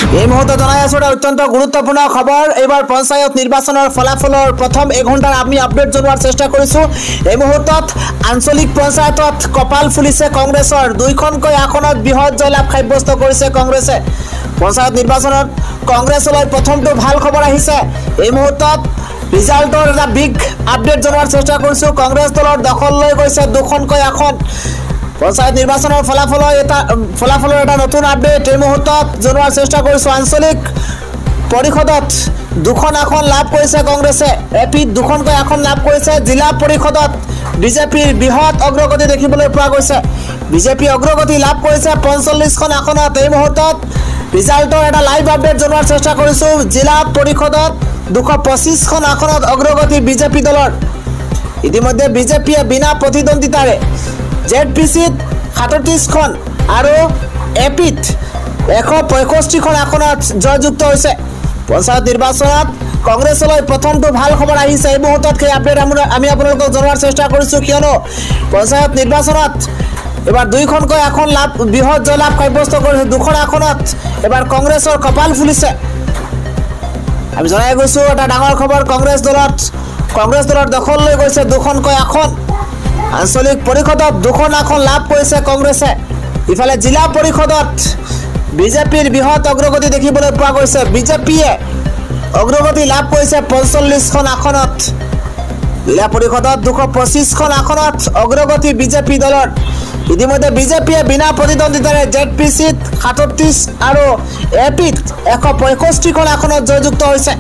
এই মুহূৰ্তে জানাই আছো এটা অত্যন্ত গুৰুত্বপূৰ্ণ খবৰ। এবাৰ পঞ্চায়ত নিৰ্বাচনেৰ ফলাফলৰ প্ৰথম এঘণ্টাৰ আমি আপডেট জনোৱাৰ চেষ্টা কৰিছো। এই মুহূৰ্তত আঞ্চলিক পঞ্চায়তত কপাল ফুলিছে কংগ্ৰেছৰ। দুইখনকৈ আসনত বৃহৎ জয়লাভ সাব্যস্ত কৰিছে কংগ্ৰেছে। পঞ্চায়ত নিৰ্বাচনত কংগ্ৰেছলৈ প্ৰথমটো ভাল খবৰ আহিছে। এই মুহূৰ্তত ৰিজাল্টৰ এটা বিগ আপডেট জনোৱাৰ চেষ্টা কৰিছো। কংগ্ৰেছ দলৰ দখল লৈ গৈছে দুখনকৈ আসন। পঞ্চায়ত নিৰ্বাচনৰ ফলাফলৰ এটা নতুন আপডেট এই মুহূৰ্তত জনোৱাৰ চেষ্টা কৰিছো। আঞ্চলিক পৰিষদত দুখন আসন লাভ কৰিছে কংগ্ৰেছে। এপিত দুখনকৈ আসন লাভ কৰিছে। জিলা পৰিষদত বিজেপিৰ বৃহৎ অগ্ৰগতি দেখিবলৈ পোৱা গৈছে। বিজেপি অগ্ৰগতি লাভ কৰিছে ৪৫খন আসনত। এই মুহূৰ্তত ৰিজাল্টৰ এটা লাইভ আপডেট জনোৱাৰ চেষ্টা কৰিছো। জিলা পৰিষদত ২২৫খন আসনত অগ্ৰগতি বিজেপি দলৰ। ইতিমধ্যে বিজেপিয়ে বিনা প্ৰতিদ্বন্দ্বিতাৰে জেডপিচিত ৩৭খন আৰু এপিত ১৬৫খন আসনত জয়যুক্ত হৈছে। পঞ্চায়ত নিৰ্বাচনত কংগ্ৰেছলৈ প্ৰথমটো ভাল খবৰ আহিছে। এই মুহূৰ্তত সেই আপডেট আমি আপোনালোকক জনোৱাৰ চেষ্টা কৰিছোঁ, কিয়নো পঞ্চায়ত নিৰ্বাচনত এবাৰ দুইখনকৈ আসন লাভ বৃহৎ জয়লাভ সাব্যস্ত কৰিছে। দুখন আসনত এবাৰ কংগ্ৰেছৰ কপাল ফুলিছে। আমি জনাই গৈছোঁ এটা ডাঙৰ খবৰ। কংগ্ৰেছ দলৰ দখল লৈ গৈছে দুখনকৈ আসন। আঞ্চলিক পৰিষদত দুখন আসন লাভ কৰিছে কংগ্ৰেছে। ইফালে জিলা পৰিষদত বিজেপিৰ বৃহৎ অগ্ৰগতি দেখিবলৈ পোৱা গৈছে। বিজেপিয়ে অগ্ৰগতি লাভ কৰিছে ৪৫খন আসনত। জিলা পৰিষদত ২২৫খন আসনত অগ্ৰগতি বিজেপি দলৰ। ইতিমধ্যে বিজেপিয়ে বিনা প্ৰতিদ্বন্দ্বিতাৰে জেডপিচিত ৩৭ আৰু এপিত ১৬৫খন আসনত জয়যুক্ত হৈছে।